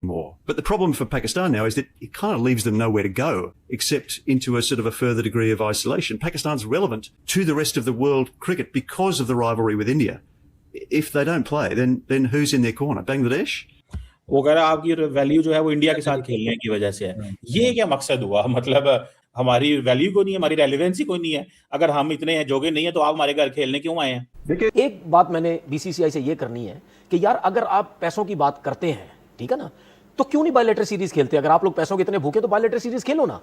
more. But the problem for Pakistan now is that it kind of leaves them nowhere to go except into a sort of a further degree of isolation. Pakistan's relevant to the rest of the world cricket because of the rivalry with India. If they don't play, then who's in their corner? Bangladesh? वो कह रहा है आपकी value जो है वो India के साथ खेलने की वजह से है। ये क्या मकसद हुआ? मतलब हमारी वैल्यू को नहीं है, हमारी रेलेवेंसी को नहीं है। अगर हम इतने जोगे नहीं है तो आप हमारे घर खेलने क्यों आए हैं? देखिए, एक बात मैंने बीसीसीआई से ये करनी है कि यार अगर आप पैसों की बात करते हैं, ठीक है ना, तो क्यों नहीं बायलेटरल सीरीज खेलते? अगर आप लोग पैसों के इतने भूखे तो बायलेटरल सीरीज खेलो ना।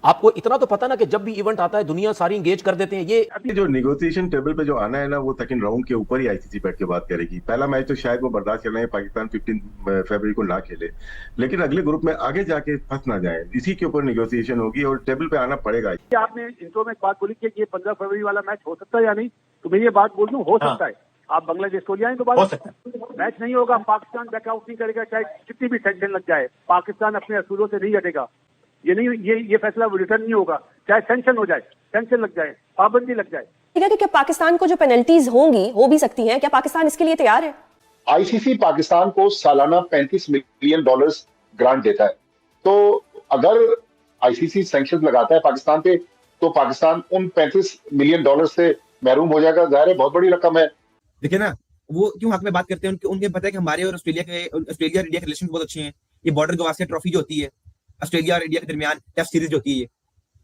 आपको इतना तो पता ना कि जब भी इवेंट आता है दुनिया सारी इंगेज कर देते हैं। ये अभी जो नेगोशिएशन टेबल पे जो आना है ना, वो सेकंड राउंड के ऊपर ही आईसीसी बैठ के बात करेगी। पहला मैच तो शायद वो बर्दाश्त कर रहे हैं, पाकिस्तान 15 फरवरी को ना खेले, लेकिन अगले ग्रुप में आगे जाके फंस ना जाए, इसी के ऊपर नेगोशिएशन होगी और टेबल पे आना पड़ेगा। आपने इंट्रो में एक बात बोली कि ये 15 फरवरी वाला मैच हो सकता है या नहीं, तो मैं ये बात बोल दूं, हो सकता है। आप बांग्लादेश को ले आए तो मैच नहीं होगा, पाकिस्तान बैकआउट नहीं करेगा, चाहे कितनी भी टेंशन लग जाए, पाकिस्तान अपने असूलों से नहीं हटेगा। ये नहीं, ये फैसला रिटर्न नहीं होगा, चाहे सैंक्शन हो जाए, सैंक्शन लग जाए, पाबंदी लग जाए। ठीक है कि क्या पाकिस्तान को जो पेनल्टीज होंगी हो भी सकती हैं, क्या पाकिस्तान इसके लिए तैयार है? आईसीसी पाकिस्तान को सालाना $35 मिलियन ग्रांट देता है, तो अगर आईसीसी सैंक्शन लगाता है पाकिस्तान पे, तो पाकिस्तान उन $35 मिलियन से महरूम हो जाएगा। जाहिर है बहुत बड़ी रकम है। देखिए ना, वो क्यों हक में बात करते हैं? उनके पता है कि हमारे और ऑस्ट्रेलिया और इंडिया के रिलेशन बहुत अच्छे हैं। ये बॉर्डर गवास्कर ट्रॉफी जो होती है ऑस्ट्रेलिया और इंडिया के दरमियान, टेस्ट सीरीज जो होती है,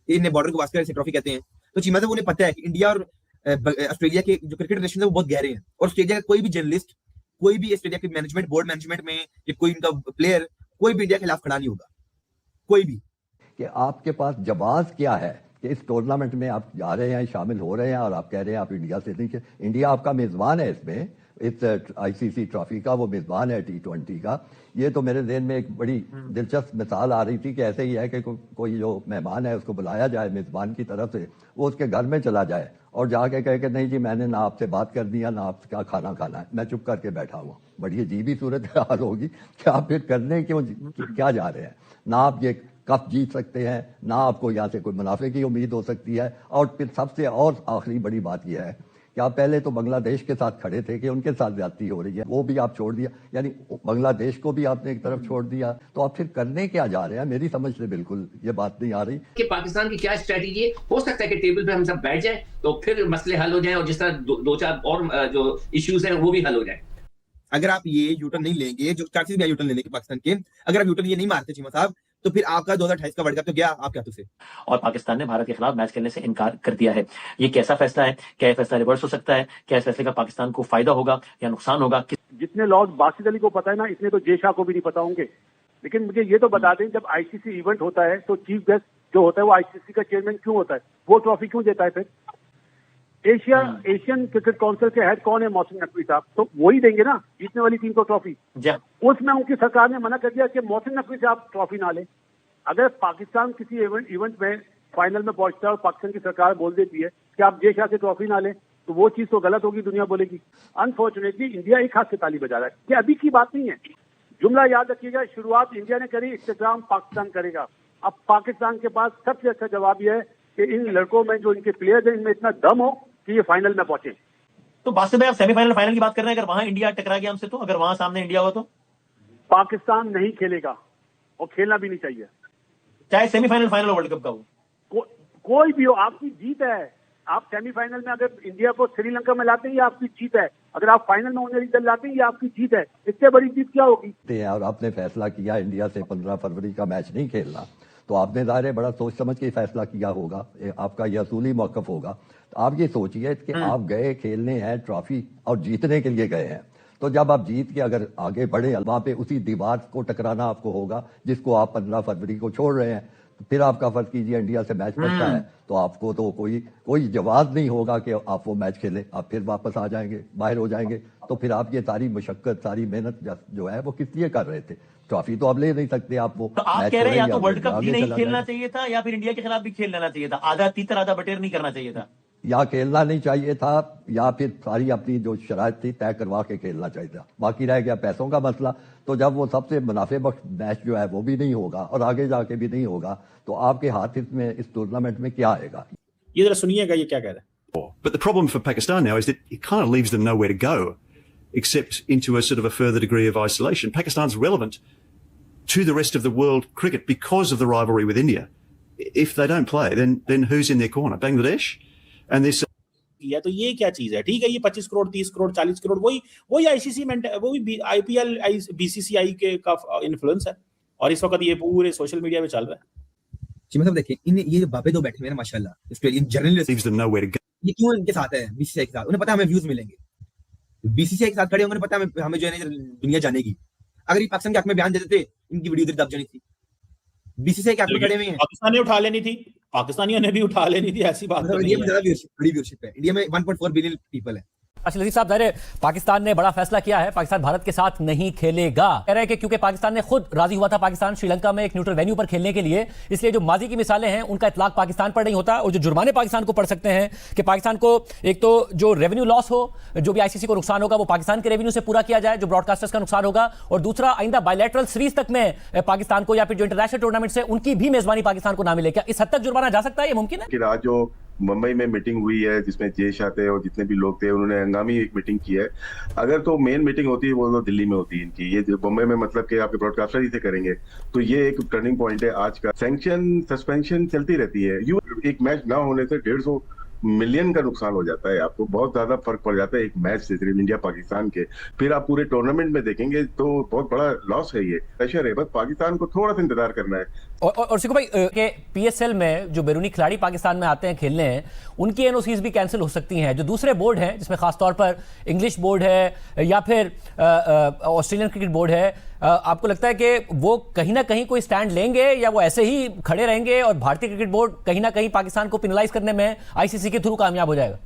इन्हें बॉर्डर गवास्कर से ट्रॉफी कहते हैं। तो चीमा साहब उन्हें पता है कि इंडिया और ऑस्ट्रेलिया के जो क्रिकेट रिलेशन है वो बहुत गहरे हैं, और ऑस्ट्रेलिया का कोई भी जर्नलिस्ट, कोई भी ऑस्ट्रेलिया के मैनेजमेंट, बोर्ड मैनेजमेंट में या कोई इनका प्लेयर, कोई भी इंडिया के खिलाफ खड़ा नहीं होगा, कोई भी। कि आपके पास जवाब क्या है कि इस टूर्नामेंट में आप जा रहे हैं, शामिल हो रहे हैं, और आप कह रहे हैं आप इंडिया से नहीं। इंडिया आपका मेजबान है इसमें, इस आईसीसी ट्रॉफी का वो मेजबान है T20 का। ये तो मेरे ज़हन में एक बड़ी दिलचस्प मिसाल आ रही थी कि ऐसे ही है कि कोई जो मेहमान है उसको बुलाया जाए मेजबान की तरफ से, वो उसके घर में चला जाए और जाके कहे कि नहीं जी मैंने ना आपसे बात कर दिया, ना आपका खाना खाना है, मैं चुप करके बैठा हुआ। बड़ी अजीब ही सूरत हाल होगी कि आप फिर करने क्यों क्या जा रहे हैं? ना आप ये कप जीत सकते हैं, ना आपको यहाँ से कोई मुनाफे की उम्मीद हो सकती है। और फिर सबसे और आखिरी बड़ी बात यह है कि आप पहले तो बांग्लादेश के साथ खड़े थे कि उनके साथ ज्यादती हो रही है, वो भी आप छोड़ दिया, यानी बांग्लादेश को भी आपने एक तरफ छोड़ दिया। तो आप फिर करने क्या जा रहे हैं? मेरी समझ से बिल्कुल ये बात नहीं आ रही कि पाकिस्तान की क्या स्ट्रेटेजी है। हो सकता है कि टेबल पे हम सब बैठ जाए तो फिर मसले हल हो जाएं, और जिस तरह दो चार और जो इश्यूज हैं वो भी हल हो जाए। अगर आप ये यूटर्न नहीं लेंगे, जो चार चीज यूटर्न लेने के पाकिस्तान के, अगर आप यूटर्न ये नहीं मारते चीमा साहब, तो फिर आपका 2028 का वर्ल्ड कप तो गया आपके हाथों से। और पाकिस्तान ने भारत के खिलाफ मैच खेलने से इनकार कर दिया है। ये कैसा फैसला है? क्या यह फैसला रिवर्स हो सकता है? क्या इस फैसले का पाकिस्तान को फायदा होगा या नुकसान होगा? जितने लॉज बासित अली को पता है ना, इतने तो जय शाह को भी नहीं पता होंगे। लेकिन मुझे ये तो बता दें, जब आईसीसी इवेंट होता है तो चीफ गेस्ट जो होता है वो आईसीसी का चेयरमैन क्यों होता है? वो ट्रॉफी क्यों देता है? फिर एशियन क्रिकेट काउंसिल के हेड कौन है? मोहसिन नकवी साहब, तो वही देंगे ना जीतने वाली टीम को ट्रॉफी। उसमें उनकी सरकार ने मना कर दिया कि मोहसिन नकवी से आप ट्रॉफी ना लें। अगर पाकिस्तान किसी इवेंट में फाइनल में पहुंचता है और पाकिस्तान की सरकार बोल देती है कि आप जय शाह से ट्रॉफी ना लें, तो वो चीज तो गलत होगी, दुनिया बोलेगी। अनफॉर्चुनेटली इंडिया एक हाथ से ताली बजा रहा है। ये अभी की बात नहीं है, जुमला याद रखिएगा, शुरुआत इंडिया ने करी, इंतजाम पाकिस्तान करेगा। अब पाकिस्तान के पास सबसे अच्छा जवाब यह है कि इन लड़कों में जो इनके प्लेयर्स हैं, इनमें इतना दम हो कि ये फाइनल में पहुंचे। तो बात में आप सेमीफाइनल फाइनल की बात कर रहे हैं, अगर वहां इंडिया टकरा गया हमसे, तो अगर वहां सामने इंडिया हो तो पाकिस्तान नहीं खेलेगा और खेलना भी नहीं चाहिए, चाहे सेमीफाइनल फाइनल वर्ल्ड कप का हो। कोई भी हो, आपकी जीत है। आप सेमीफाइनल में अगर इंडिया को श्रीलंका में लाते हैं, ये आपकी जीत है। अगर आप फाइनल में उन्हें रिजल्ट लाते हैं, ये आपकी जीत है। इससे बड़ी जीत क्या होगी? और आपने फैसला किया इंडिया से 15 फरवरी का मैच नहीं खेलना, तो आपने ज़ाहिर है बड़ा सोच समझ के फैसला किया होगा, आपका यह असूली मौक़िफ़ होगा। तो आप ये सोचिए कि आप गए खेलने हैं ट्रॉफी और जीतने के लिए गए हैं, तो जब आप जीत के अगर आगे बढ़े, वहां पे उसी दीवार को टकराना आपको होगा जिसको आप 15 फरवरी को छोड़ रहे हैं। तो फिर आपका फर्ज कीजिए इंडिया से मैच पड़ता है, तो आपको तो कोई जवाब नहीं होगा कि आप वो मैच खेलें, आप फिर वापस आ जाएंगे, बाहर हो जाएंगे। तो फिर आप ये सारी मशक्कत, सारी मेहनत जो है वो किस लिए कर रहे थे? ट्रॉफी तो आप ले नहीं सकते। आप वो तो आप कह रहे हैं या तो वर्ल्ड कप भी नहीं खेलना चाहिए था, या फिर इंडिया के खिलाफ भी खेल लेना चाहिए था, आधा तीतर आधा बटेर नहीं करना चाहिए था, या खेलना नहीं चाहिए था, या फिर सारी अपनी जो शराइत थी तय करवा के खेलना चाहिए था। बाकी रह गया पैसों का मसला। तो जब वो सबसे मुनाफे बख्श मैच जो है वो भी नहीं होगा और आगे जाके भी नहीं होगा, तो आपके हाथ में इस टूर्नामेंट में क्या आएगा? ये जरा सुनिएगा ये क्या कह रहा है। But the problem for Pakistan now is that it kind of leaves them nowhere to go except into a sort of a further degree of isolation. Pakistan's relevant to the rest of the world cricket because of the rivalry with India. If they don't play, then who's in their corner? Bangladesh? And this. या तो ये क्या चीज है? ठीक है, ये 25 करोड़ 30 करोड़ 40 करोड़ वही आईसीसी में वही आईपीएल बीसीसीआई के का इन्फ्लुएंस है और इस वक्त ये पूरे सोशल मीडिया पे चल रहा है। जी मतलब देखिए इन ये बाबे दो बैठे हुए हैं माशाल्लाह, ऑस्ट्रेलियन जर्नलिस्ट, ये क्यों इनके साथ है बीसीसीआई के साथ? उन्हें पता है हमें व्यूज मिलेंगे, बीसीसीआई के साथ खड़े होंगे, उन्हें पता है हमें जो है दुनिया जानेगी। अगर ये पाकिस्तान के हक में बयान देते थे, इनकी वीडियो इधर दब जानी थी। बीसीसीआई के हक में खड़े हुए हैं, पाकिस्तानी उठा लेनी थी, पाकिस्तानियों ने भी उठा लेनी थी, ऐसी बात नहीं है। इंडिया में ज्यादा बड़ी व्यूअरशिप है, इंडिया में 1.4 बिलियन पीपल है। अच्छा लजीज साहब, ज़ाहिर पाकिस्तान ने बड़ा फैसला किया है, पाकिस्तान भारत के साथ नहीं खेलेगा। कह रहे हैं कि क्योंकि पाकिस्तान ने खुद राजी हुआ था पाकिस्तान श्रीलंका में एक न्यूट्रल वेन्यू पर खेलने के लिए, इसलिए जो माजी की मिसालें हैं उनका इतलाक पाकिस्तान पर नहीं होता। और जो जुर्माने पाकिस्तान को पड़ सकते हैं कि पाकिस्तान को एक तो जो रेवेन्यू लॉस हो, जो भी आईसीसी को नुकसान होगा वो पाकिस्तान के रेवेन्यू से पूरा किया जाए, जो ब्रॉडकास्टर्स का नुकसान होगा, और दूसरा आइंदा बायलैटरल सीरीज तक में पाकिस्तान को या फिर जो इंटरनेशनल टूर्नामेंट से उनकी भी मेजबानी पाकिस्तान को ना मिले। क्या इस हद तक जुर्माना जा सकता है? ये मुमकिन है कि आज जो मुंबई में मीटिंग हुई है जिसमें जयेश आते हैं और जितने भी लोग थे, उन्होंने हंगामी एक मीटिंग की है। अगर तो मेन मीटिंग होती है वो तो दिल्ली में होती है इनकी, ये मुंबई में मतलब कि आपके ब्रॉडकास्टर ही से करेंगे, तो ये एक टर्निंग पॉइंट है आज का। सैंक्शन सस्पेंशन चलती रहती है, एक मैच ना होने से 150 मिलियन का नुकसान हो जाता है, आपको बहुत ज्यादा फर्क पड़ जाता है एक मैच से, सिर्फ इंडिया पाकिस्तान के। फिर आप पूरे टूर्नामेंट में देखेंगे तो बहुत बड़ा लॉस है, ये प्रेशर है, बस पाकिस्तान को थोड़ा सा इंतजार करना है। और सिको भाई के पीएसएल में जो बैरूनी खिलाड़ी पाकिस्तान में आते हैं खेलने हैं, उनकी एनओसीज भी कैंसिल हो सकती हैं। जो दूसरे बोर्ड हैं जिसमें खासतौर पर इंग्लिश बोर्ड है या फिर ऑस्ट्रेलियन क्रिकेट बोर्ड है, आपको लगता है कि वो कहीं ना कहीं कोई स्टैंड लेंगे या वो ऐसे ही खड़े रहेंगे और भारतीय क्रिकेट बोर्ड कहीं ना कहीं पाकिस्तान को पेनलाइज करने में आईसीसी के थ्रू कामयाब हो जाएगा?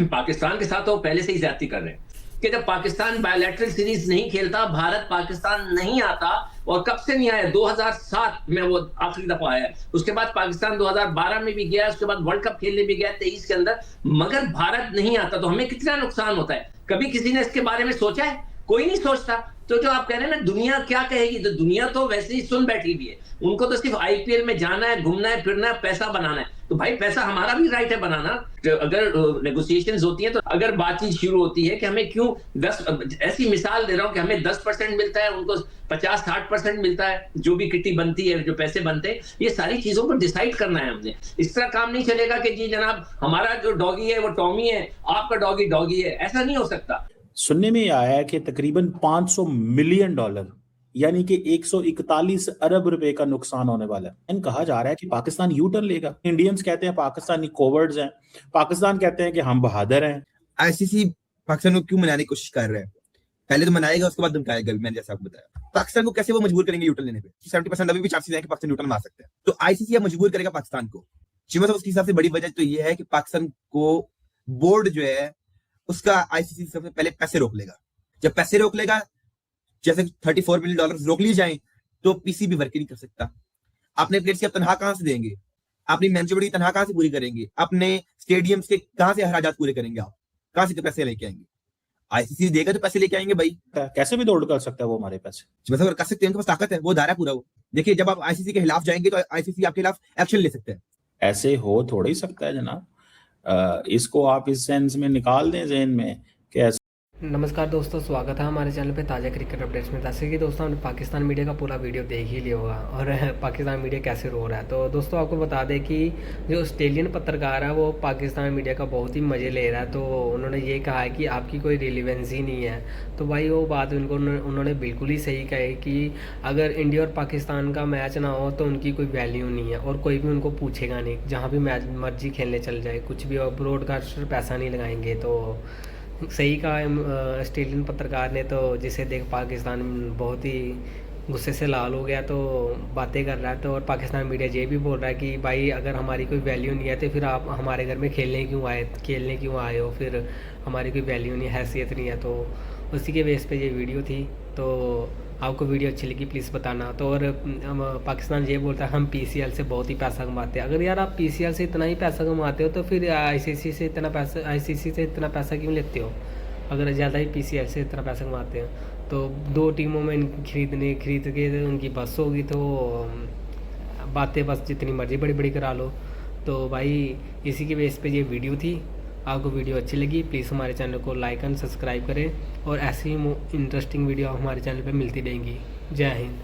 पाकिस्तान के साथ वो पहले से ही ज्यादती कर रहे हैं कि जब पाकिस्तान बायलैटरल सीरीज नहीं खेलता, भारत पाकिस्तान नहीं आता, और कब से नहीं आया? 2007 में वो आखिरी दफा आया, उसके बाद पाकिस्तान 2012 में भी गया, उसके बाद वर्ल्ड कप खेलने भी गया 23 के अंदर, मगर भारत नहीं आता। तो हमें कितना नुकसान होता है? कभी किसी ने इसके बारे में सोचा है? कोई नहीं सोचता। तो जो आप कह रहे हैं ना दुनिया क्या कहेगी, तो दुनिया तो वैसे ही सुन बैठी हुई है, उनको तो सिर्फ आईपीएल में जाना है, घूमना है, फिरना है, पैसा बनाना है। तो भाई पैसा हमारा भी राइट है बनाना। तो अगर नेगोशिएशंस होती है, तो अगर बातचीत शुरू होती है कि हमें क्यों 10, ऐसी मिसाल दे रहा हूं कि हमें 10% मिलता है, उनको 50-60% मिलता है, जो भी किट्टी बनती है, जो पैसे बनते हैं, ये सारी चीजों पर डिसाइड करना है हमने। इस तरह काम नहीं चलेगा कि जी जनाब हमारा जो डॉगी है वो टॉमी है, आपका डॉगी डॉगी है, ऐसा नहीं हो सकता। सुनने में आया है कि तकरीबन $500 मिलियन यानी कि 141 अरब रुपए का नुकसान होने वाला है। कहा जा रहा है कि पाकिस्तान यू टर्न लेगा। इंडियंस कहते हैं पाकिस्तानी कोवर्ड्स हैं, पाकिस्तान कहते हैं कि हम बहादुर हैं। आईसीसी पाकिस्तान को क्यों मनाने की कोशिश कर रहा है? पहले तो मनाएगा, उसके बाद धमकाएगा। मैंने जैसा आपको बताया, पाकिस्तान को कैसे वो मजबूर करेंगे यू टर्न लेने पे? 70% अभी भी चांसेस हैं कि पाकिस्तान यू टर्न मार सकते हैं। तो आईसीसी अब मजबूर करेगा पाकिस्तान को। मतलब उसके हिसाब से बड़ी वजह तो ये है कि पाकिस्तान को बोर्ड जो है उसका आईसीसी सबसे पहले पैसे रोक लेगा। जब पैसे रोक लेगा, जैसे $34 मिलियन रोक लिए जाएं, तो पीसीबी वर्क नहीं कर सकता। अपने प्लेयर्स की तनख्वाह कहां से देंगे? अपनी मैनेजमेंट की तनख्वाह कहां से पूरी करेंगे? अपने स्टेडियम्स के कहां से अखराजात पूरे करेंगे? आप कहां से पैसे लेके आएंगे? आईसीसी देगा तो पैसे लेके आएंगे भाई। कैसे भी दौड़ कर सकता है वो हमारे पैसे, मतलब कर सकते हैं, उनके पास ताकत है, वो दायरा पूरा हो। देखिए जब आप आईसीसी के खिलाफ जाएंगे तो आईसीसी आपके खिलाफ एक्शन ले सकते हैं। ऐसे हो थोड़ा ही सकता है जनाब। इसको आप इस सेंस में निकाल दें ज़हन में कि नमस्कार दोस्तों, स्वागत है हमारे चैनल पे ताज़ा क्रिकेट अपडेट्स में। जैसे कि दोस्तों हमने पाकिस्तान मीडिया का पूरा वीडियो देख ही लिया होगा और पाकिस्तान मीडिया कैसे रो रहा है। तो दोस्तों आपको बता दें कि जो ऑस्ट्रेलियन पत्रकार है वो पाकिस्तान मीडिया का बहुत ही मज़े ले रहा है। तो उन्होंने ये कहा है कि आपकी कोई रिलेवेंस ही नहीं है। तो भाई वो बात उन्होंने बिल्कुल ही सही कही कि अगर इंडिया और पाकिस्तान का मैच ना हो तो उनकी कोई वैल्यू नहीं है और कोई भी उनको पूछेगा नहीं। जहाँ भी मैच मर्जी खेलने चल जाए, कुछ भी, और ब्रॉडकास्टर पैसा नहीं लगाएंगे। तो सही कहा ऑस्ट्रेलियन पत्रकार ने। तो जिसे देख पाकिस्तान बहुत ही गुस्से से लाल हो गया, तो बातें कर रहा है। तो और पाकिस्तान मीडिया ये भी बोल रहा है कि भाई अगर हमारी कोई वैल्यू नहीं है तो फिर आप हमारे घर में खेलने क्यों आए हो? फिर हमारी कोई वैल्यू नहीं, हैसियत नहीं है। तो उसी के बेस पे ये वीडियो थी। तो आपको वीडियो अच्छी लगी प्लीज़ बताना। तो और पाकिस्तान ये बोलता है हम पीसीएल से बहुत ही पैसा कमाते हैं। अगर यार आप पीसीएल से इतना ही पैसा कमाते हो तो फिर आईसीसी से इतना पैसा क्यों लेते हो? अगर ज़्यादा ही पीसीएल से इतना पैसा कमाते हैं तो 2 टीमों में खरीद के उनकी बस होगी, तो बातें बस जितनी मर्जी बड़ी बड़ी करा लो। तो भाई इसी के बेस पे ये वीडियो थी। आपको वीडियो अच्छी लगी प्लीज़ हमारे चैनल को लाइक एंड सब्सक्राइब करें और ऐसी ही इंटरेस्टिंग वीडियो हमारे चैनल पे मिलती रहेंगी। जय हिंद।